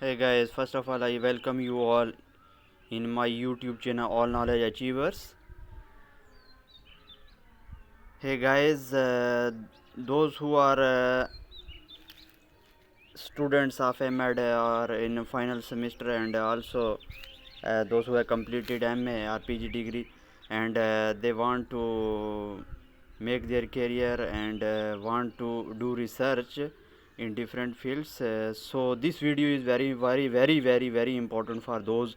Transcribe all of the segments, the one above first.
Hey guys, first of all, I welcome you all in my YouTube channel All Knowledge Achievers. Hey guys, those who are students of MEd or in final semester, and also those who have completed MA or PG degree, and they want to make their career and want to do research in different fields. So this video is very important for those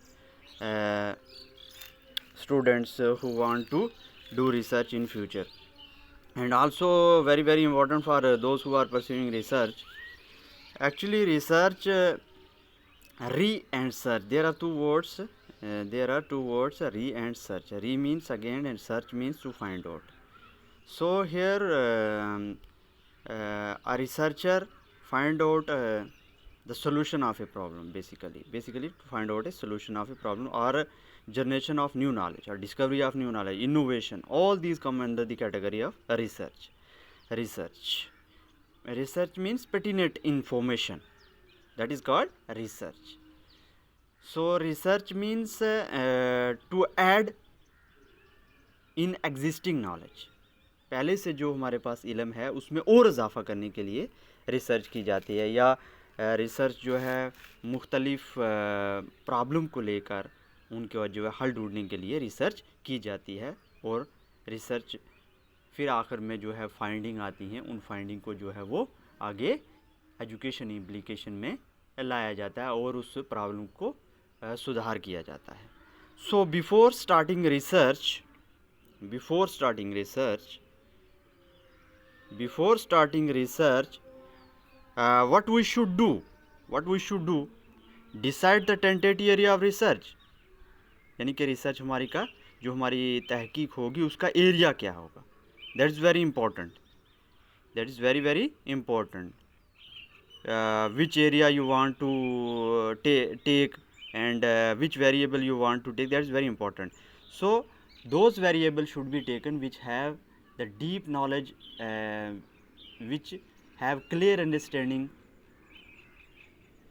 students who want to do research in future, and also very important for those who are pursuing research. Actually, research, re and search, there are two words, re and search. Re means again and search means to find out. So here a researcher find out the solution of a problem, basically to find out a solution of a problem, or generation of new knowledge, or discovery of new knowledge, innovation. All these come under the category of research. Research means pertinent information, that is called research. So research means to add in existing knowledge. पहले से जो हमारे पास इल्म है उसमें और इजाफ़ा करने के लिए रिसर्च की जाती है, या रिसर्च जो है मुख्तलिफ़ प्रॉब्लम को लेकर उनके जो है हल ढूंढने के लिए रिसर्च की जाती है, और रिसर्च फिर आखिर में जो है फाइंडिंग आती हैं, उन फाइंडिंग को जो है वो आगे एजुकेशन इम्प्लीकेशन में लाया जाता है और उस प्रॉब्लम को सुधार किया जाता है. So before starting research, what we should do, decide the tentative area of research. यानी कि रिसर्च हमारी का जो हमारी तहकीक होगी उसका एरिया क्या होगा. That is very important. Which area you want to take and which variable you want to take, that is very important. So those variables should be taken which have the deep knowledge, which have clear understanding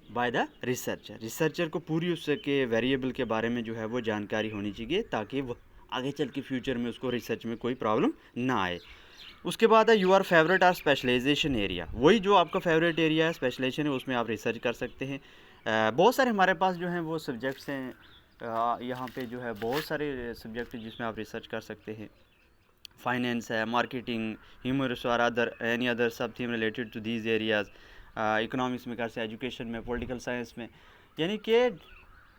by the researcher को पूरी उसके variable के बारे में जो है वो जानकारी होनी चाहिए, ताकि वो आगे चल के फ्यूचर में उसको रिसर्च में कोई प्रॉब्लम ना आए. उसके बाद है यूर फेवरेट और स्पेशलाइजेशन एरिया. वही जो आपका फेवरेट एरिया है, स्पेशलाइजेशन है, उसमें आप रिसर्च कर सकते हैं. बहुत सारे हमारे पास जो हैं वो सब्जेक्ट्स हैं. यहाँ पे जो है बहुत सारे सब्जेक्ट हैं जिसमें आप रिसर्च कर सकते हैं. फाइनेंस है, marketing, human resource, other any other sub theme related to these areas. Economics में कर से, एजुकेशन में, पॉलिटिकल साइंस में. यानी कि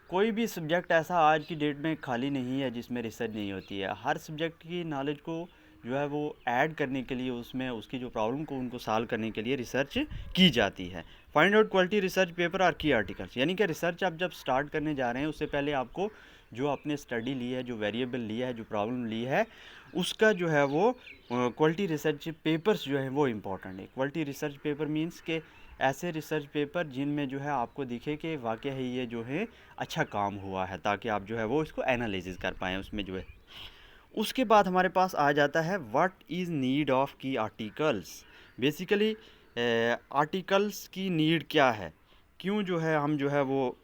कोई भी सब्जेक्ट ऐसा आज की डेट में खाली नहीं है जिसमें रिसर्च नहीं होती है. हर सब्जेक्ट की नॉलेज को जो है वो ऐड करने के लिए, उसमें उसकी जो प्रॉब्लम को उनको सॉल्व करने के लिए रिसर्च की जाती है. Find out quality research paper और की आर्टिकल्स. यानी कि रिसर्च आप जब स्टार्ट करने जा रहे हैं उससे पहले आपको जो आपने स्टडी ली है, जो वेरिएबल लिया है, जो प्रॉब्लम ली है, उसका जो है वो क्वालिटी रिसर्च पेपर्स जो है वो इम्पॉर्टेंट है. क्वालिटी रिसर्च पेपर मीन्स के ऐसे रिसर्च पेपर जिनमें जो है आपको दिखे कि वाकई है ये जो है अच्छा काम हुआ है, ताकि आप जो है वो इसको एनालिसिस कर पाएँ उसमें जो है. उसके बाद हमारे पास आ जाता है व्हाट इज़ नीड ऑफ की आर्टिकल्स. बेसिकली आर्टिकल्स की नीड क्या है, क्यों जो है हम जो है वो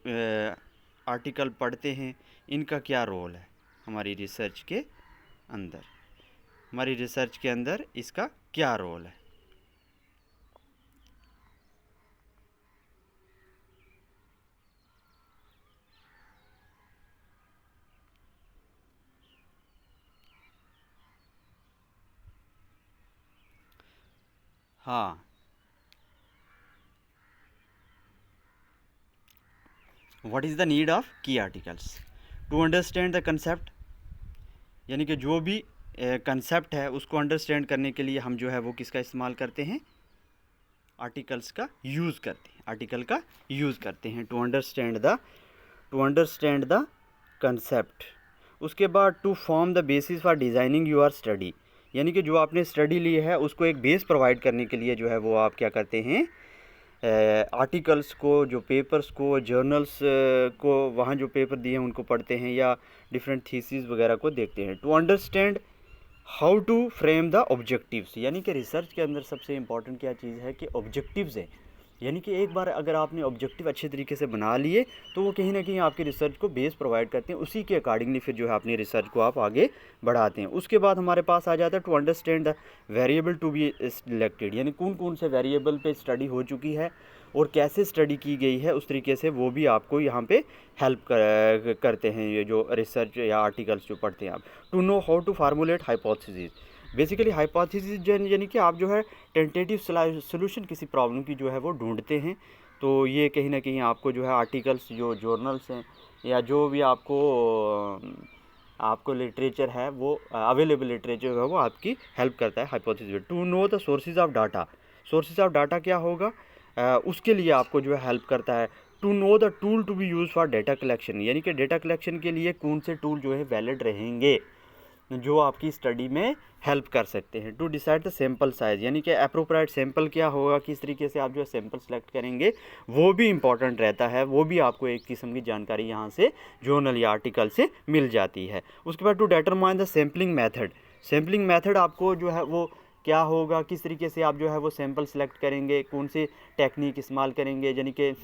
आर्टिकल पढ़ते हैं, इनका क्या रोल है हमारी रिसर्च के अंदर, इसका क्या रोल है. हाँ, what is the need of की articles to understand the concept. यानी कि जो भी कंसेप्ट है उसको अंडरस्टैंड करने के लिए हम जो है वो किसका इस्तेमाल करते हैं, आर्टिकल्स का यूज़ करते हैं टू अंडरस्टैंड द कंसेप्ट. उसके बाद to form the basis for designing your study. यानी कि जो आपने स्टडी ली है उसको एक बेस प्रोवाइड करने के लिए जो है वो आप क्या करते हैं, आर्टिकल्स को, जो पेपर्स को, जर्नल्स को, वहाँ जो पेपर दिए हैं उनको पढ़ते हैं, या डिफरेंट थीसिस वगैरह को देखते हैं. To understand how to frame the objectives. यानी कि रिसर्च के अंदर सबसे इम्पॉर्टेंट क्या चीज़ है कि ऑब्जेक्टिव्स है. यानी कि एक बार अगर आपने ऑब्जेक्टिव अच्छे तरीके से बना लिए तो वो कहीं ना कहीं आपकी रिसर्च को बेस प्रोवाइड करते हैं, उसी के अकॉर्डिंगली फिर जो है अपनी रिसर्च को आप आगे बढ़ाते हैं। उसके बाद हमारे पास आ जाता है to understand the variable to be selected, यानी कौन कौन से वेरिएबल पे स्टडी हो चुकी है और कैसे स्टडी की गई है, उस तरीके से वो भी आपको यहाँ पे हेल्प करते हैं ये जो रिसर्च या आर्टिकल्स जो पढ़ते हैं आप। To know how to formulate hypothesis, basically hypothesis यानी कि आप जो है टेंटेटिव सोल्यूशन किसी प्रॉब्लम की जो है वो ढूंढते हैं। तो ये कहीं ना कहीं आपको जो है आर्टिकल्स, जो जर्नल्स हैं या जो भी आपको लिटरेचर है वो अवेलेबल लिटरेचर है वो आपकी हेल्प करता है hypothesis. To know the sources of data, sources of data क्या होगा, उसके लिए आपको जो है हेल्प करता है। To know the tool to be use for data collection, यानी कि डेटा कलेक्शन के लिए कौन से टूल जो है वैलिड रहेंगे जो आपकी स्टडी में हेल्प कर सकते हैं। To decide the sample size, यानी कि अप्रोप्रिएट सैम्पल क्या होगा, किस तरीके से आप जो है सैम्पल सेलेक्ट करेंगे वो भी इंपॉर्टेंट रहता है, वो भी आपको एक किस्म की जानकारी यहाँ से जर्नल या आर्टिकल से मिल जाती है। उसके बाद to determine the sampling method, sampling method आपको जो है वो क्या होगा, किस तरीके से आप जो है वो सैम्पल सेलेक्ट करेंगे, कौन सी टेक्निक इस्तेमाल करेंगे, यानी कि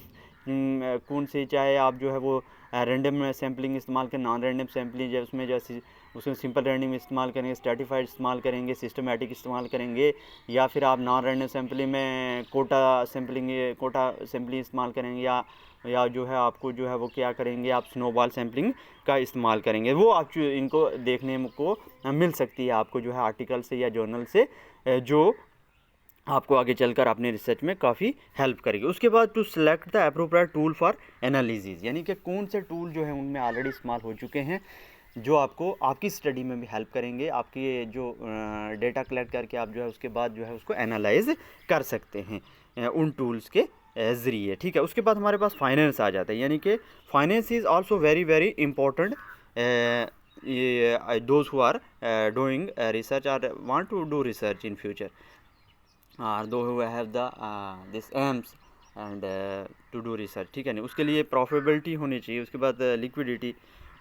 कौन से, चाहे आप जो है वो रैंडम सैम्पलिंग इस्तेमाल करें, नॉन रैंडम सैम्पलिंग उसमें जैसे उसमें सिंपल रैंडम इस्तेमाल करेंगे, स्ट्रैटिफाइड इस्तेमाल करेंगे, सिस्टमेटिक इस्तेमाल करेंगे, या फिर आप नॉन रैंडम सैम्पलिंग में कोटा सैम्पलिंग इस्तेमाल करेंगे, या जो है आपको जो है वो क्या करेंगे, आप स्नोबॉल सैम्पलिंग का इस्तेमाल करेंगे। वो आप इनको देखने को मिल सकती है आपको जो है आर्टिकल से या जर्नल से, जो आपको आगे चलकर अपने रिसर्च में काफ़ी हेल्प करेगी। उसके बाद to select the appropriate tool for analysis, यानी कि कौन से टूल जो है उनमें ऑलरेडी इस्तेमाल हो चुके हैं जो आपको आपकी स्टडी में भी हेल्प करेंगे, आपकी जो डेटा कलेक्ट करके आप जो है उसके बाद जो है उसको एनालाइज कर सकते हैं उन टूल्स के ज़रिए। ठीक है, उसके बाद हमारे पास फाइनेंस आ जाता है, यानी कि finance is also very very important. Those who are doing research are want to do research in future, those who have the this aims and to do research. ठीक है नहीं, उसके लिए प्रॉफिटेबिलिटी होनी चाहिए। उसके बाद लिक्विडिटी,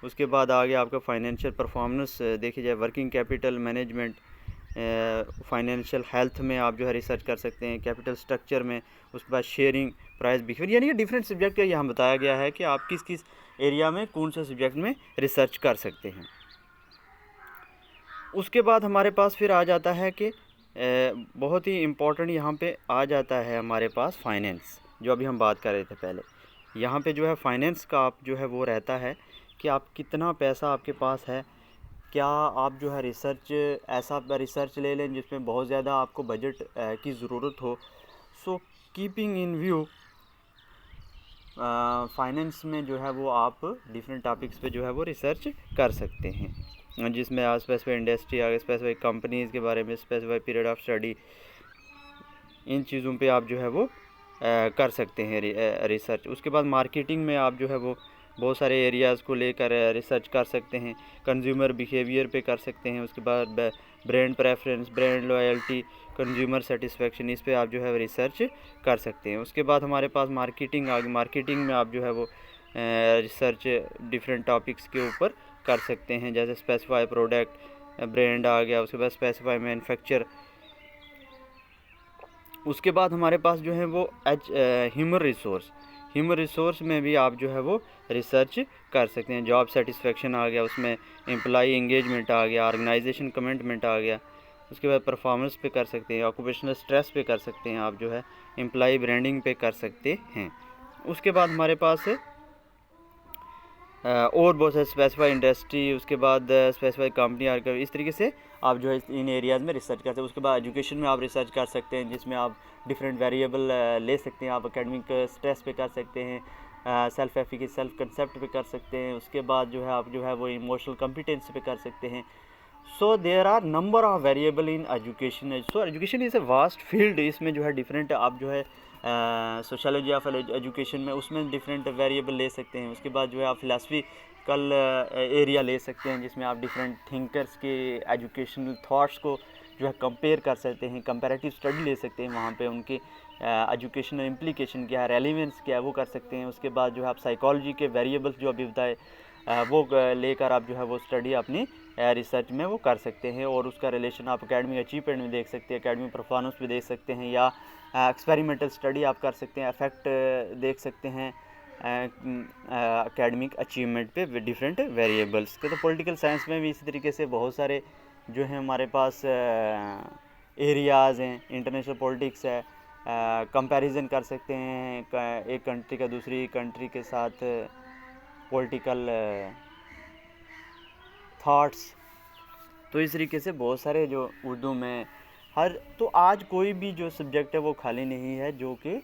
उसके बाद आगे आपका फाइनेंशियल परफॉर्मेंस देखी जाए, working capital management, financial health में आप जो है रिसर्च कर सकते हैं, कैपिटल स्ट्रक्चर में, उसके बाद शेयरिंग, प्राइस बिहेवियर, यानी कि डिफरेंट सब्जेक्ट का यहाँ बताया गया है कि आप किस किस एरिया में कौन सा सब्जेक्ट में रिसर्च कर सकते हैं। उसके बाद हमारे पास फिर आ जाता है कि बहुत ही इम्पोर्टेंट यहाँ पे आ जाता है हमारे पास फाइनेंस, जो अभी हम बात कर रहे थे पहले। यहाँ पे जो है फाइनेंस का आप जो है वो रहता है कि आप कितना पैसा आपके पास है, क्या आप जो है रिसर्च ऐसा रिसर्च ले लें जिसमें बहुत ज़्यादा आपको बजट की ज़रूरत हो। So keeping in view finance में जो है वो आप डिफरेंट टॉपिक्स पे जो है वो रिसर्च कर सकते हैं, जिसमें आप स्पेसिफाइड इंडस्ट्री आगे, स्पेसिफाइड कंपनीज़ के बारे में, स्पेसिफाइड पीरियड ऑफ स्टडी, इन चीज़ों पे आप जो है वो कर सकते हैं रिसर्च। उसके बाद मार्केटिंग में आप जो है वो बहुत सारे एरियाज़ को लेकर रिसर्च कर सकते हैं, कंज्यूमर बिहेवियर पे कर सकते हैं। उसके बाद brand preference, brand loyalty, consumer satisfaction, इस पे आप जो है रिसर्च कर सकते हैं। उसके बाद हमारे पास मार्केटिंग आ गई, मार्केटिंग में आप जो है वो रिसर्च डिफरेंट टॉपिक्स के ऊपर कर सकते हैं, जैसे स्पेसिफाई प्रोडक्ट, ब्रांड आ गया, उसके बाद स्पेसिफाई मैन्युफैक्चर। उसके बाद हमारे पास जो है वो ह्यूमन रिसोर्स में भी आप जो है वो रिसर्च कर सकते हैं। जॉब सेटिस्फेक्शन आ गया, उसमें एम्प्लॉई एंगेजमेंट आ गया, ऑर्गेनाइजेशन कमिटमेंट आ गया। उसके बाद परफॉर्मेंस पे कर सकते हैं, ऑक्यूपेशनल स्ट्रेस पे कर सकते हैं, आप जो है एम्प्लॉई ब्रांडिंग पे कर सकते हैं। उसके बाद हमारे पास और बहुत सारे स्पेसिफाइड इंडस्ट्री, उसके बाद स्पेसिफाइड कंपनी आर, इस तरीके से आप जो है इन एरियाज़ में रिसर्च करते हैं। उसके बाद एजुकेशन में आप रिसर्च कर सकते हैं, जिसमें आप डिफरेंट वेरिएबल ले सकते हैं, आप एकेडमिक स्ट्रेस पे कर सकते हैं, सेल्फ एफिकेसी, सेल्फ कंसेप्ट पे कर सकते हैं। उसके बाद जो है आप जो है वो इमोशनल कॉम्पिटेंस पे कर सकते हैं। So there are number of variable in education. So education is a vast field, इसमें जो है डिफरेंट आप जो है सोशोलॉजी ऑफ एजुकेशन में उसमें डिफरेंट वेरिएबल ले सकते हैं। उसके बाद जो है आप फिलासफिकल एरिया ले सकते हैं, जिसमें आप डिफरेंट थिंकर्स के एजुकेशनल थॉट्स को जो है कंपेयर कर सकते हैं, कंपैरेटिव स्टडी ले सकते हैं, वहाँ पे उनके एजुकेशनल इम्प्लीकेशन क्या है, रेलिवेंस क्या है, वो कर सकते हैं। उसके बाद जो है आप साइकोलॉजी के वेरिएबल्स जो अभी बताए वो लेकर आप जो है वो स्टडी अपनी रिसर्च में वो कर सकते हैं, और उसका रिलेशन आप एकेडमिक अचीवमेंट में देख सकते हैं, एकेडमिक परफॉर्मेंस में देख सकते हैं, या एक्सपेरिमेंटल स्टडी आप कर सकते हैं, इफेक्ट देख सकते हैं एकेडमिक अचीवमेंट पे डिफरेंट वेरिएबल्स के। तो पॉलिटिकल साइंस में भी इसी तरीके से बहुत सारे जो है हमारे पास एरियाज़ हैं, इंटरनेशनल पॉलिटिक्स है, कंपैरिजन कर सकते हैं एक कंट्री का दूसरी कंट्री के साथ, पॉलिटिकल थॉट्स। तो इस तरीके से बहुत सारे जो उर्दू में तो आज कोई भी जो सब्जेक्ट है वो खाली नहीं है जो कि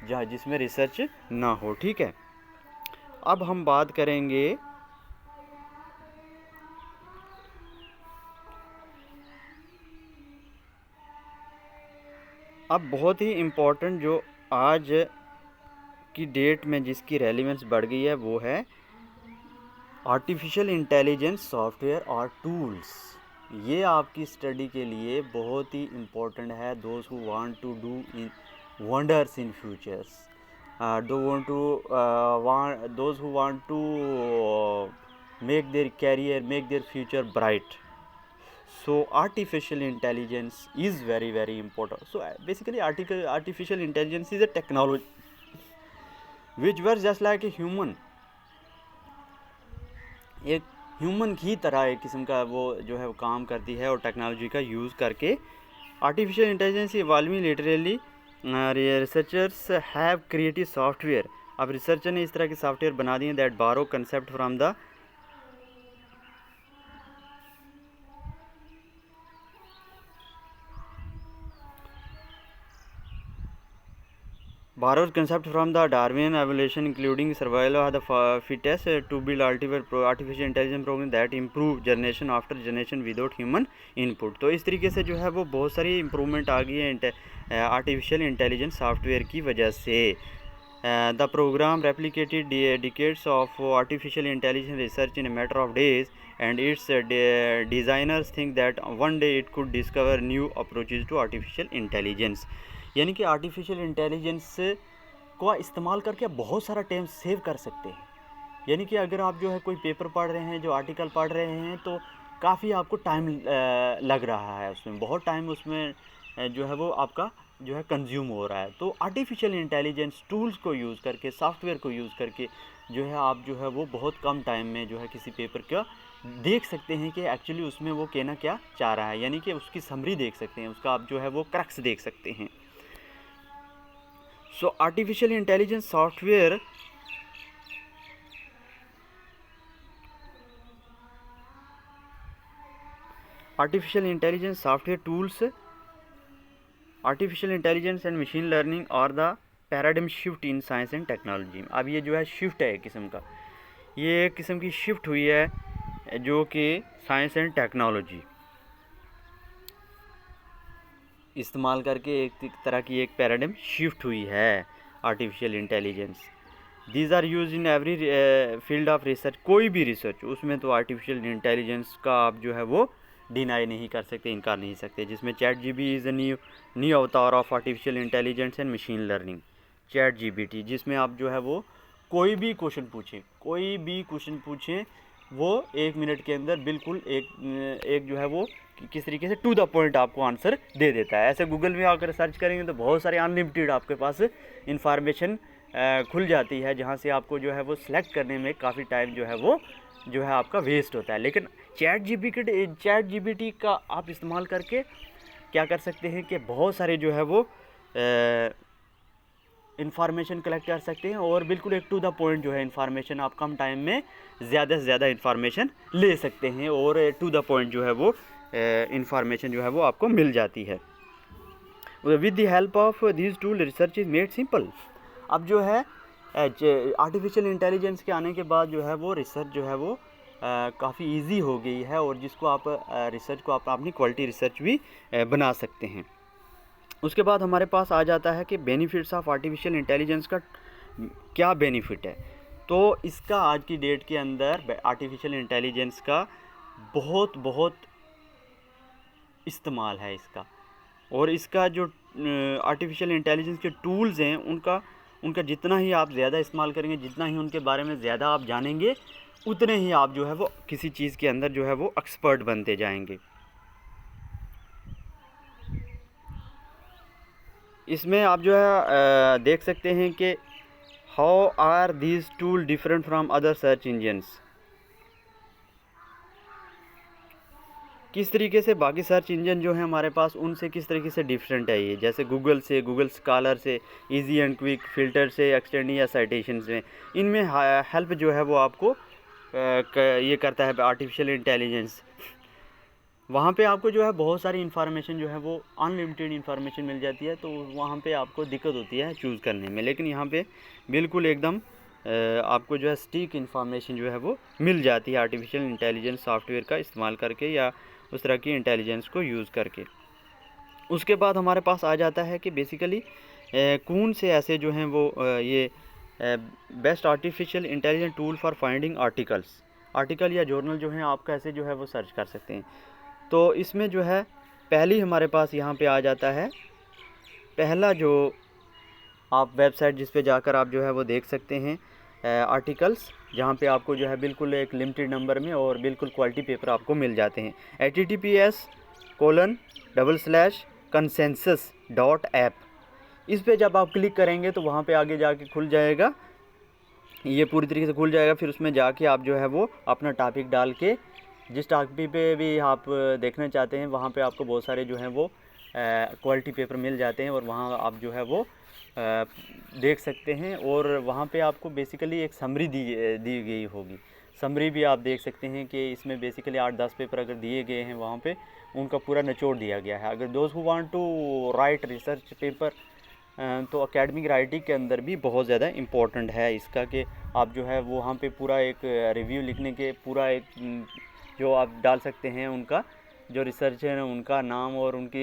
जहाँ जिसमें रिसर्च ना हो। ठीक है, अब हम बात करेंगे अब बहुत ही इम्पोर्टेंट जो आज की डेट में जिसकी रेलेवेंस बढ़ गई है वो है आर्टिफिशियल इंटेलिजेंस सॉफ्टवेयर और टूल्स। ये आपकी स्टडी के लिए बहुत ही इम्पोर्टेंट है। Those who want to do in wonders in futures, those who want to make their career, make their future bright. So artificial intelligence is very very important. So basically artificial intelligence is a technology which works just like a human. एक human की तरह एक किस्म का वो जो है वो काम करती है, और टेक्नोलॉजी का यूज़ करके artificial intelligence evolving literally researchers have created software. अब रिसर्चर ने इस तरह के सॉफ्टवेयर बना दिए दैट बारो concept from the borrowed concept from the Darwinian evolution, including survival of the fittest, to build artificial intelligence program that improve generation after generation without human input। तो इस तरीके से जो है वो बहुत सारी इम्प्रूवमेंट आ गई है आर्टिफिशियल इंटेलिजेंस सॉफ्टवेयर की वजह से। The program replicated decades of artificial intelligence research in a matter of days, and its designers think that one day it could discover new approaches to artificial intelligence। यानी कि artificial intelligence को इस्तेमाल करके आप बहुत सारा टाइम सेव कर सकते हैं। यानी कि अगर आप जो है कोई पेपर पढ़ रहे हैं, जो आर्टिकल पढ़ रहे हैं, तो काफ़ी आपको टाइम लग रहा है, उसमें बहुत टाइम उसमें जो है वो आपका जो है कंज्यूम हो रहा है। तो आर्टिफिशियल इंटेलिजेंस टूल्स को यूज़ करके, सॉफ्टवेयर को यूज़ करके जो है आप जो है वो बहुत कम टाइम में जो है किसी पेपर का देख सकते हैं कि एक्चुअली उसमें वो कहना क्या चाह रहा है, यानी कि उसकी समरी देख सकते हैं, उसका आप जो है वो क्रक्स देख सकते हैं। So artificial intelligence software tools, artificial intelligence and machine learning are the paradigm shift in science and technology। अब ये जो है शिफ्ट है एक किस्म का, ये एक किस्म की शिफ्ट हुई है जो कि साइंस एंड टेक्नोलॉजी इस्तेमाल करके एक तरह की एक पैराडाइम शिफ्ट हुई है artificial intelligence. These are use in every field of research. कोई भी रिसर्च उसमें तो आर्टिफिशियल इंटेलिजेंस का आप जो है वो डिनाई नहीं कर सकते, इनकार नहीं सकते। जिसमें ChatGPT is a new avatar of artificial intelligence and machine learning. ChatGPT जिसमें आप जो है वो कोई भी क्वेश्चन पूछें वो 1 मिनट के अंदर बिल्कुल एक जो है वो किस तरीके से टू द पॉइंट आपको आंसर दे देता है। ऐसे गूगल में आकर सर्च करेंगे तो बहुत सारे अनलिमिटेड आपके पास इंफॉर्मेशन खुल जाती है, जहाँ से आपको जो है वो सिलेक्ट करने में काफ़ी टाइम जो है वो जो है आपका वेस्ट होता है। लेकिन चैट जीपीटी का आप इस्तेमाल करके क्या कर सकते हैं कि बहुत सारे जो है वो इंफॉर्मेशन कलेक्ट कर सकते हैं, और बिल्कुल एक टू द पॉइंट जो है इंफॉर्मेशन आप कम टाइम में ज़्यादा से ज़्यादा इंफॉर्मेशन ले सकते हैं, और टू द पॉइंट जो है वो इंफॉर्मेशन जो है वो आपको मिल जाती है। With the help of this tool research is made simple. अब जो है आर्टिफिशियल इंटेलिजेंस के आने के बाद जो है वो रिसर्च जो है वो काफ़ी इजी हो गई है, और जिसको आप रिसर्च को आप अपनी क्वालिटी रिसर्च भी बना सकते हैं। उसके बाद हमारे पास आ जाता है कि बेनिफिट्स ऑफ आर्टिफिशियल इंटेलिजेंस का क्या बेनिफिट है। तो इसका आज की डेट के अंदर आर्टिफिशियल इंटेलिजेंस का बहुत इस्तेमाल है इसका, और इसका जो आर्टिफिशियल इंटेलिजेंस के टूल्स हैं उनका जितना ही आप ज़्यादा इस्तेमाल करेंगे, जितना ही उनके बारे में ज़्यादा आप जानेंगे, उतने ही आप जो है वो किसी चीज़ के अंदर जो है वो एक्सपर्ट बनते जाएंगे। इसमें आप जो है देख सकते हैं कि how are these tool different from other search engines, किस तरीके से बाकी सर्च इंजन जो है हमारे पास उनसे किस तरीके से डिफरेंट है ये, जैसे गूगल से, गूगल स्कॉलर से, इजी एंड क्विक, फिल्टर से, एक्सटेंड या साइटेशन से। इनमें हेल्प जो है वो आपको ये करता है आर्टिफिशियल इंटेलिजेंस। वहाँ पे आपको जो है बहुत सारी इन्फॉर्मेशन जो है वो अनलिमिटेड इन्फॉर्मेशन मिल जाती है, तो वहाँ पे आपको दिक्कत होती है चूज़ करने में। लेकिन यहाँ पे बिल्कुल एकदम आपको जो है सटीक इन्फॉर्मेशन जो है वो मिल जाती है आर्टिफिशियल इंटेलिजेंस सॉफ्टवेयर का इस्तेमाल करके या उस तरह की इंटेलिजेंस को यूज़ करके। उसके बाद हमारे पास आ जाता है कि बेसिकली कौन से ऐसे जो हैं वो ये best artificial intelligence tool for finding article या जर्नल जो हैं आप कैसे जो है वो सर्च कर सकते हैं। तो इसमें जो है पहली हमारे पास यहाँ पे आ जाता है, पहला जो आप वेबसाइट जिस पे जाकर आप जो है वो देख सकते हैं आर्टिकल्स, जहाँ पे आपको जो है बिल्कुल एक लिमिटेड नंबर में और बिल्कुल क्वालिटी पेपर आपको मिल जाते हैं। https://consensus.app, इस पे जब आप क्लिक करेंगे तो वहाँ पे आगे जाके खुल जाएगा, ये पूरी तरीके से खुल जाएगा। फिर उसमें जाके आप जो है वो अपना टॉपिक डाल के जिस टॉपिक पे भी आप देखना चाहते हैं वहाँ पे आपको बहुत सारे जो हैं वो क्वालिटी पेपर मिल जाते हैं और वहाँ आप जो है वो देख सकते हैं। और वहाँ पे आपको बेसिकली एक समरी दी गई होगी, समरी भी आप देख सकते हैं कि इसमें बेसिकली 8-10 पेपर अगर दिए गए हैं वहाँ पे उनका पूरा निचोड़ दिया गया है। अगर those who want to write research paper तो एकेडमिक राइटिंग के अंदर भी बहुत ज़्यादा इम्पोर्टेंट है इसका कि आप जो है वो वहाँ पे पूरा एक रिव्यू लिखने के पूरा एक जो आप डाल सकते हैं उनका जो रिसर्च है उनका नाम और उनकी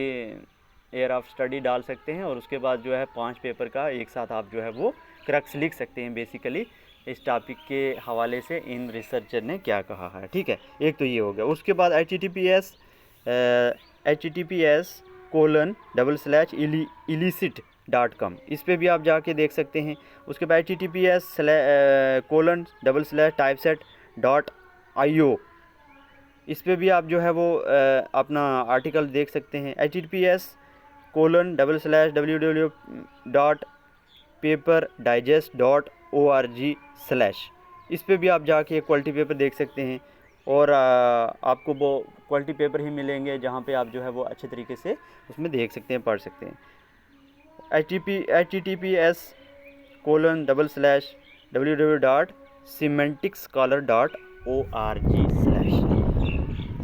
एयर ऑफ स्टडी डाल सकते हैं और उसके बाद जो है 5 पेपर का एक साथ आप जो है वो क्रक्स लिख सकते हैं बेसिकली इस टॉपिक के हवाले से इन रिसर्चर ने क्या कहा है। ठीक है, एक तो ये हो गया। उसके बाद https://illicit.com, इस पे भी आप जाके देख सकते हैं। उसके बाद https://typeset.io, इस पे भी आप जो है वो अपना आर्टिकल देख सकते हैं। https://www.paperdigest.org/, इस पे भी आप जाके क्वालिटी पेपर देख सकते हैं और आपको वो क्वालिटी पेपर ही मिलेंगे जहाँ पे आप जो है वो अच्छे तरीके से उसमें देख सकते हैं, पढ़ सकते हैं। https://www.semanticscholar.org/,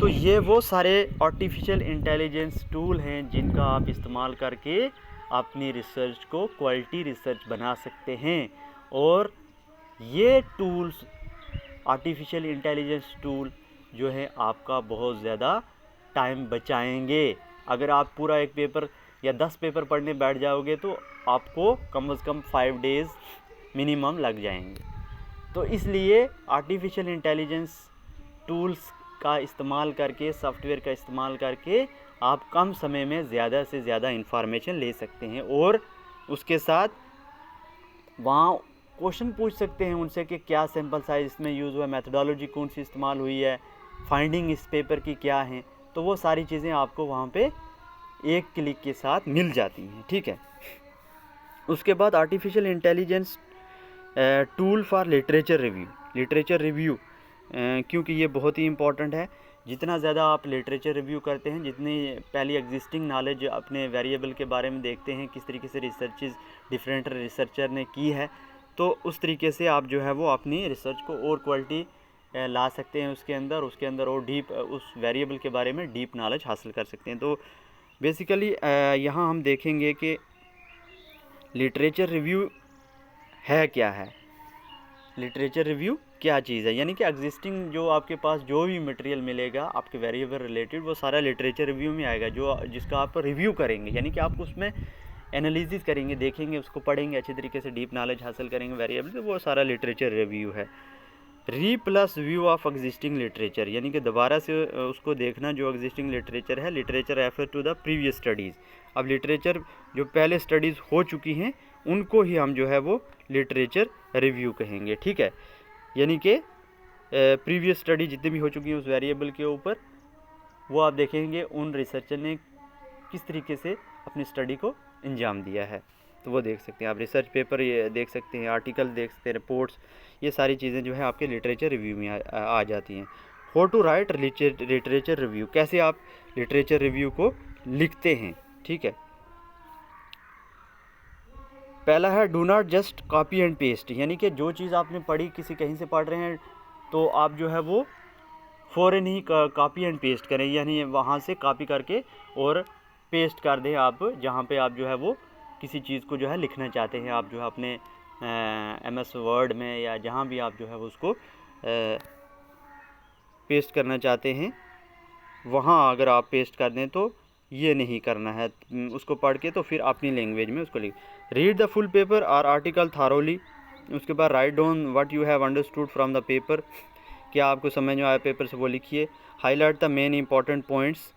तो ये वो सारे आर्टिफिशियल इंटेलिजेंस टूल हैं जिनका आप इस्तेमाल करके अपनी रिसर्च को क्वालिटी रिसर्च बना सकते हैं। और ये टूल्स आर्टिफिशियल इंटेलिजेंस टूल जो है आपका बहुत ज़्यादा टाइम बचाएंगे। अगर आप पूरा एक पेपर या 10 पेपर पढ़ने बैठ जाओगे तो आपको कम से कम 5 डेज़ मिनिमम लग जाएंगे। तो इसलिए आर्टिफिशियल इंटेलिजेंस टूल्स का इस्तेमाल करके, सॉफ्टवेयर का इस्तेमाल करके आप कम समय में ज़्यादा से ज़्यादा इन्फॉर्मेशन ले सकते हैं और उसके साथ वहाँ क्वेश्चन पूछ सकते हैं उनसे कि क्या सैम्पल साइज इसमें यूज़ हुआ, मेथडोलॉजी कौन सी इस्तेमाल हुई है, फाइंडिंग इस पेपर की क्या है। तो वो सारी चीज़ें आपको वहाँ पे एक क्लिक के साथ मिल जाती हैं। ठीक है, उसके बाद artificial intelligence tool for literature review, क्योंकि ये बहुत ही इम्पॉर्टेंट है। जितना ज़्यादा आप लिटरेचर रिव्यू करते हैं, जितनी पहली एग्जिस्टिंग नॉलेज अपने वेरिएबल के बारे में देखते हैं किस तरीके से रिसर्चेज डिफरेंट रिसर्चर ने की है, तो उस तरीके से आप जो है वो अपनी रिसर्च को और क्वालिटी ला सकते हैं उसके अंदर और डीप उस वेरिएबल के बारे में डीप नॉलेज हासिल कर सकते हैं। तो बेसिकली यहाँ हम देखेंगे कि लिटरेचर रिव्यू है क्या है, लिटरेचर रिव्यू क्या चीज़ है, यानी कि एग्जिस्टिंग जो आपके पास जो भी मटेरियल मिलेगा आपके वेरिएबल रिलेटेड वो सारा लिटरेचर रिव्यू में आएगा, जो जिसका आप रिव्यू करेंगे, यानी कि आप उसमें एनालिसिस करेंगे, देखेंगे, उसको पढ़ेंगे अच्छे तरीके से, डीप नॉलेज हासिल करेंगे वेरिएबल से, वो सारा लिटरेचर रिव्यू है। Re plus view of existing literature, यानी कि दोबारा से उसको देखना जो एग्जिस्टिंग लिटरेचर है। Literature refer to the previous studies, अब लिटरेचर जो पहले स्टडीज़ हो चुकी हैं उनको ही हम जो है वो लिटरेचर रिव्यू कहेंगे। ठीक है, यानी कि प्रीवियस स्टडी जितनी भी हो चुकी है उस वेरिएबल के ऊपर, वो आप देखेंगे उन रिसर्चर ने किस तरीके से अपनी स्टडी को अंजाम दिया है। तो वो देख सकते हैं आप, रिसर्च पेपर ये देख सकते हैं, आर्टिकल देख सकते हैं, रिपोर्ट्स, ये सारी चीज़ें जो है आपके लिटरेचर रिव्यू में आ जाती हैं। How to write literature review, कैसे आप लिटरेचर रिव्यू को लिखते हैं, ठीक है। पहला है do not just copy and paste, यानी कि जो चीज़ आपने पढ़ी, किसी कहीं से पढ़ रहे हैं तो आप जो है वो फ़ौरन ही कॉपी एंड पेस्ट करें, यानी वहाँ से कॉपी करके और पेस्ट कर दें आप जहाँ पे आप जो है वो किसी चीज़ को जो है लिखना चाहते हैं, आप जो है अपने MS वर्ड में या जहाँ भी आप जो है वो उसको पेस्ट करना चाहते हैं, वहाँ अगर आप पेस्ट कर दें तो ये नहीं करना है। उसको पढ़ के तो फिर अपनी लैंग्वेज में उसको लिख, रीड द फुल पेपर और आर्टिकल थारोली। उसके बाद write down what you have understood from the paper, क्या आपको समझ में आया पेपर से वो लिखिए। Highlight the main important points,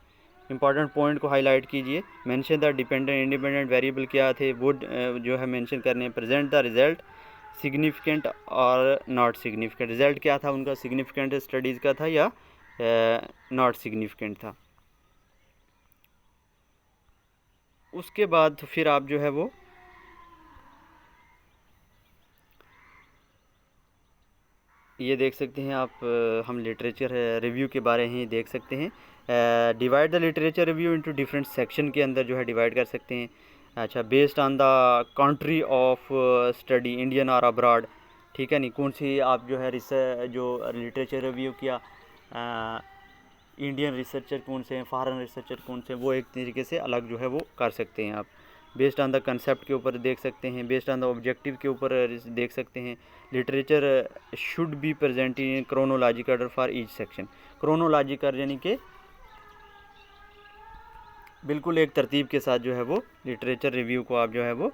important point को हाईलाइट कीजिए। Mention the dependent independent variable क्या थे वो जो है मेंशन करने हैं। प्रेजेंट द रिजल्ट सिग्निफिकेंट और नॉट सिग्निफिकेंट, रिजल्ट क्या था उनका, सिग्निफिकेंट स्टडीज़ का था या नॉट सिग्निफिकेंट था। उसके बाद फिर आप जो है वो ये देख सकते हैं आप, हम लिटरेचर रिव्यू के बारे में ही देख सकते हैं। Divide the literature review into different section के अंदर जो है डिवाइड कर सकते हैं। अच्छा, based on the country of study, Indian और अब्रॉड, ठीक है नहीं, कौन सी आप जो है जो लिटरेचर रिव्यू किया, इंडियन रिसर्चर कौन से हैं, फॉरेन रिसर्चर कौन से हैं, वो एक तरीके से अलग जो है वो कर सकते हैं आप। बेस्ड ऑन द कंसेप्ट के ऊपर देख सकते हैं, बेस्ड ऑन द ऑब्जेक्टिव के ऊपर देख सकते हैं। Literature should be present in chronological order for each section, chronological यानी कि बिल्कुल एक तरतीब के साथ जो है वो लिटरेचर रिव्यू को आप जो है वो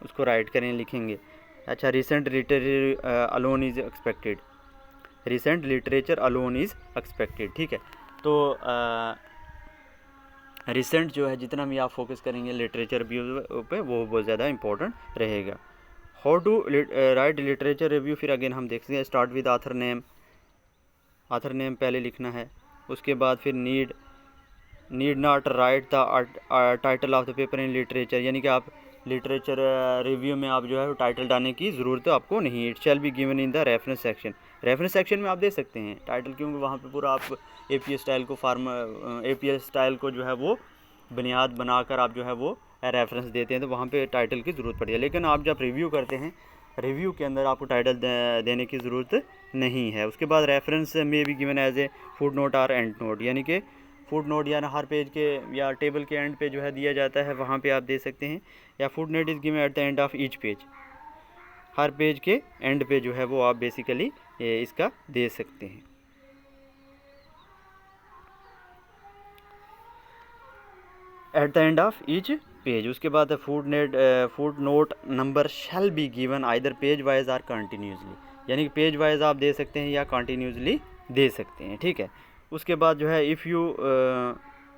उसको राइट करें, लिखेंगे। अच्छा, recent literature alone is expected, recent literature alone is expected, ठीक है। तो रिसेंट जो है जितना भी आप फोकस करेंगे लिटरेचर रिव्यू पे वो बहुत ज़्यादा इंपॉर्टेंट रहेगा। How to write literature review, फिर अगेन हम देखते हैं, start with author name, author name पहले लिखना है। उसके बाद फिर need not write the title of the paper in literature, यानी कि आप लिटरेचर रिव्यू में आप जो है टाइटल डालने की ज़रूरत आपको नहीं। It shall be given in the reference section, reference section में आप दे सकते हैं टाइटल, क्योंकि वहाँ पे पूरा आप APS स्टाइल को APS स्टाइल को जो है वो बुनियाद बनाकर आप जो है वो रेफरेंस देते हैं, तो वहाँ पे टाइटल की ज़रूरत पड़ती है। लेकिन आप जब रिव्यू करते हैं, रिव्यू के अंदर आपको टाइटल देने की ज़रूरत नहीं है। उसके बाद रेफरेंस में भी given as a foot note और एंड नोट, यानी कि फुट नोट या हर पेज के या टेबल के एंड पे जो है दिया जाता है, वहाँ पे आप दे सकते हैं। या foot note is given at the end of each page, her page के एंड पे जो है वो आप बेसिकली इसका दे सकते हैं। At the end of each page. उसके बाद foot note number shall be given either page wise और कंटिन्यूसली, यानी कि पेज वाइज आप दे सकते हैं या कंटिन्यूसली दे सकते हैं, ठीक है। उसके बाद जो है if you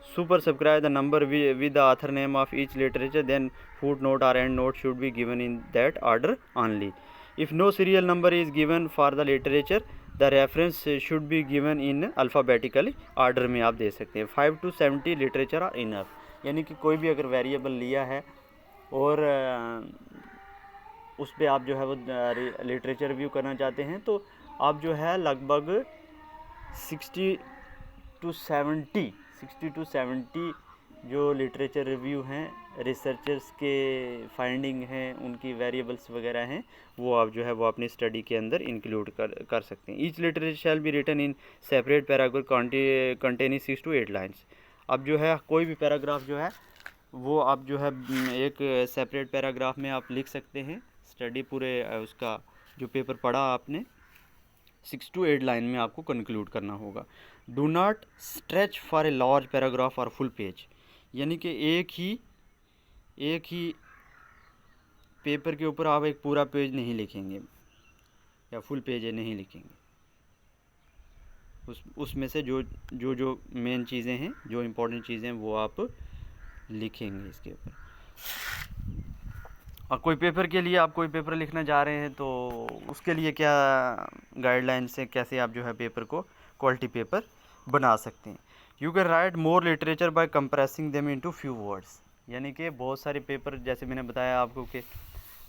super subscribe the number with the author name of each literature then foot note और and note should be given in that order only. If no serial number is given for the literature the reference should be given in alphabetical order में आप दे सकते हैं। 5 to 70 literature are enough, यानी कि कोई भी अगर वेरिएबल लिया है और उस पर आप जो है वो लिटरेचर रिव्यू करना चाहते हैं, तो आप जो है लगभग 60 to 70 जो लिटरेचर रिव्यू हैं, रिसर्चर्स के फाइंडिंग हैं, उनकी वेरिएबल्स वगैरह हैं, वो आप जो है वो अपनी स्टडी के अंदर इंक्लूड कर सकते हैं। Each literature shall be written in separate paragraph containing 6 to 8 lines. अब जो है कोई भी पैराग्राफ जो है वो आप जो है एक सेपरेट पैराग्राफ में आप लिख सकते हैं। स्टडी पूरे उसका जो पेपर पढ़ा आपने 6 to 8 लाइन में आपको कंक्लूड करना होगा। Do not stretch for a large paragraph और फुल पेज, यानी कि एक ही पेपर के ऊपर आप एक पूरा पेज नहीं लिखेंगे या फुल पेज नहीं लिखेंगे। उसमें से जो मेन चीज़ें हैं, जो इम्पोर्टेंट चीज़ें हैं वो आप लिखेंगे इसके ऊपर। और कोई पेपर के लिए आप कोई पेपर लिखने जा रहे हैं तो उसके लिए क्या गाइडलाइंस है, कैसे आप जो है पेपर को क्वालिटी पेपर बना सकते हैं। You can write more literature bye compressing them into few words, यानी कि बहुत सारे पेपर, जैसे मैंने बताया आपको कि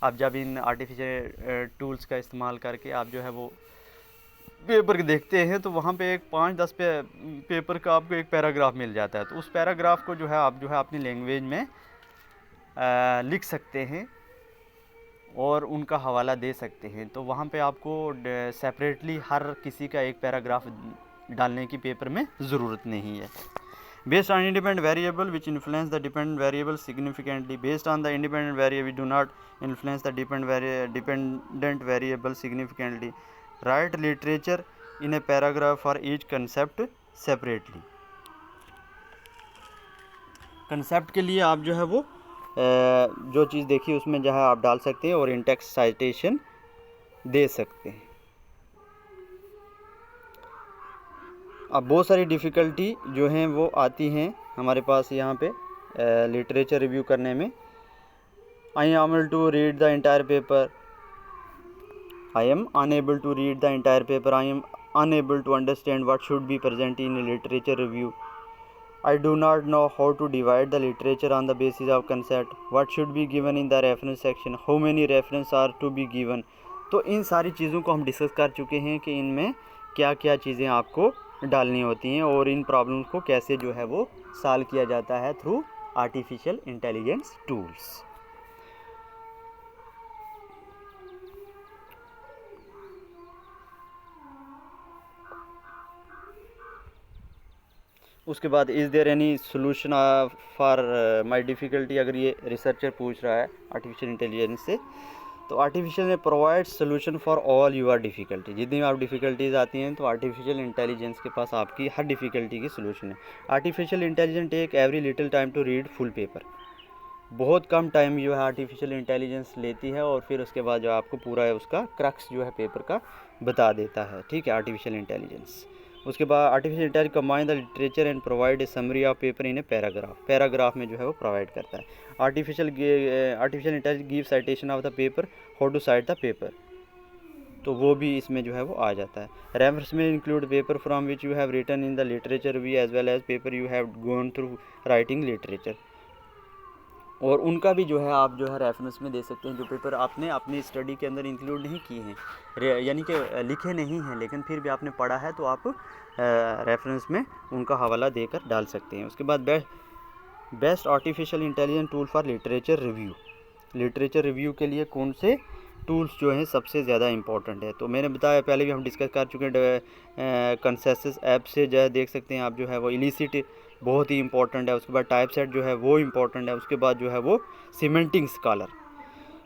आप जब इन आर्टिफिशियल टूल्स का इस्तेमाल करके आप जो है वो पेपर देखते हैं तो वहाँ पे एक 5-10 पेपर का आपको एक पैराग्राफ मिल जाता है। तो उस पैराग्राफ को जो है आप जो है अपनी लैंग्वेज में लिख सकते हैं और उनका हवाला दे सकते हैं। तो वहाँ पे आपको सेपरेटली हर किसी का एक पैराग्राफ डालने की पेपर में ज़रूरत नहीं है। Based on independent variable which influence the dependent variable significantly. Based on the independent variable, we do not influence the dependent variable significantly. Write literature in a paragraph for each concept separately. Concept के लिए आप जो है वो जो चीज़ देखी उसमें जो है आप डाल सकते हैं और इन टेक्स्ट साइटेशन दे सकते हैं। अब बहुत सारी डिफ़िकल्टी जो हैं वो आती हैं हमारे पास यहाँ पे लिटरेचर रिव्यू करने में। I am unable to read the entire paper, I am unable to read the entire paper, I am unable to understand what should be present in literature review, I do not know how to divide the literature on the basis of concept, what should be given in the reference section, how many references are to be given। तो इन सारी चीज़ों को हम discuss कर चुके हैं कि इनमें क्या क्या चीज़ें आपको डालनी होती हैं और इन प्रॉब्लम्स को कैसे जो है वो सॉल्व किया जाता है थ्रू आर्टिफिशियल इंटेलिजेंस टूल्स। उसके बाद is there any solution for my difficulty, अगर ये रिसर्चर पूछ रहा है आर्टिफिशियल इंटेलिजेंस से, तो आर्टिफिशियल ने provide solution for all your difficulty. जितनी आप डिफ़िकल्टीज़ आती हैं तो आर्टिफिशियल इंटेलिजेंस के पास आपकी हर डिफ़िकल्टी की सोल्यूशन है। Artificial intelligence take every little time to read full paper. बहुत कम टाइम जो है आर्टिफिशियल इंटेलिजेंस लेती है और फिर उसके बाद जो आपको पूरा उसका क्रक्स जो है पेपर का बता देता है। ठीक है, आर्टिफिशियल इंटेलिजेंस। उसके बाद artificial intelligence combine the literature and provide a summary of paper in a paragraph में जो है वो प्रोवाइड करता है। Artificial intelligence give citation of the paper, how to cite the paper, तो वो भी इसमें जो है वो आ जाता है। रेफरेंस में include paper from which you have written in the literature review as well as paper you have gone through writing literature, और उनका भी जो है आप जो है रेफरेंस में दे सकते हैं जो पेपर आपने अपनी स्टडी के अंदर इंक्लूड नहीं किए हैं, यानी कि लिखे नहीं हैं लेकिन फिर भी आपने पढ़ा है, तो आप रेफरेंस में उनका हवाला देकर डाल सकते हैं। उसके बाद best artificial intelligence tool for literature review. Literature review के लिए कौन से टूल्स जो हैं सबसे ज़्यादा इंपॉर्टेंट है, तो मैंने बताया पहले भी हम डिस्कस कर चुके हैं। कंसेंसस ऐप से जो है देख सकते हैं आप जो है वो इलिसिट बहुत ही इंपॉर्टेंट है। उसके बाद टाइप सेट जो है वो इंपॉर्टेंट है। उसके बाद जो है वो Semantic Scholar.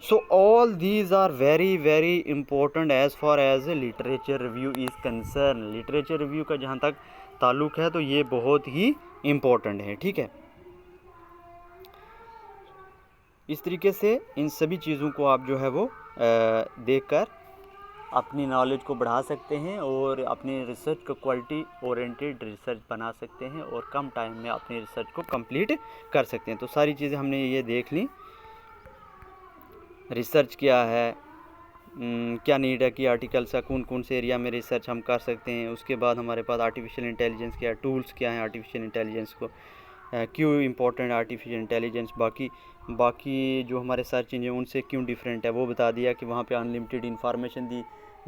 So all these are very very important as far as literature review is concern. Literature review का जहाँ तक ताल्लुक़ है तो ये बहुत ही इम्पोर्टेंट है। ठीक है, इस तरीके से इन सभी चीज़ों को आप जो है वो देखकर अपनी नॉलेज को बढ़ा सकते हैं और अपनी रिसर्च को क्वालिटी ओरिएंटेड रिसर्च बना सकते हैं और कम टाइम में अपनी रिसर्च को कंप्लीट कर सकते हैं। तो सारी चीज़ें हमने ये देख ली, रिसर्च क्या है, क्या नीड है कि आर्टिकल्स का कौन कौन से एरिया में रिसर्च हम कर सकते हैं। उसके बाद हमारे पास आर्टिफिशियल इंटेलिजेंस क्या, टूल्स क्या हैं आर्टिफिशियल इंटेलिजेंस को, क्यों इम्पोर्टेंट आर्टिफिशियल इंटेलिजेंस, बाकी जो हमारे सर्च इंजन उनसे क्यों डिफरेंट है वो बता दिया कि वहाँ पे अनलिमिटेड इन्फॉर्मेशन दी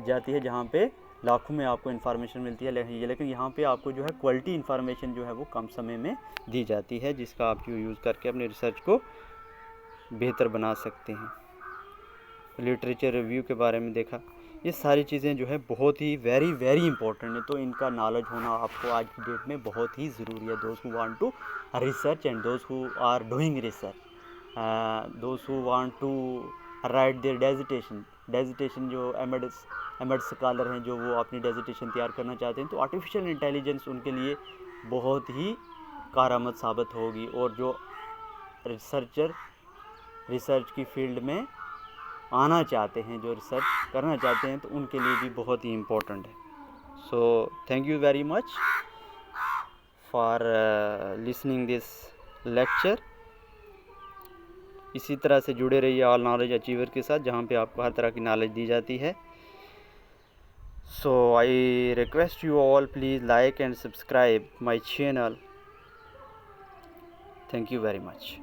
जाती है जहाँ पे लाखों में आपको इन्फॉर्मेशन मिलती है, लेकिन यहाँ पे आपको जो है क्वालिटी इन्फॉर्मेशन जो है वो कम समय में दी जाती है, जिसका आप जो यूज़ करके अपने रिसर्च को बेहतर बना सकते हैं। लिटरेचर रिव्यू के बारे में देखा, ये सारी चीज़ें जो है बहुत ही वेरी वेरी इंपॉर्टेंट है, तो इनका नॉलेज होना आपको आज की डेट में बहुत ही ज़रूरी है। Those who want to research and those who are doing research, those who want to write their dissertation जो एमएड स्कॉलर हैं जो वो अपनी डेजिटेशन तैयार करना चाहते हैं, तो आर्टिफिशियल इंटेलिजेंस उनके लिए बहुत ही कारआमद साबित होगी। और जो रिसर्चर रिसर्च की फील्ड में आना चाहते हैं, जो रिसर्च करना चाहते हैं, तो उनके लिए भी बहुत ही इम्पोर्टेंट है। So thank you very much for listening this lecture. इसी तरह से जुड़े रहिए ऑल नॉलेज अचीवर के साथ, जहाँ पे आपको हर तरह की नॉलेज दी जाती है। So I request you all, please like and subscribe my channel. Thank you very much.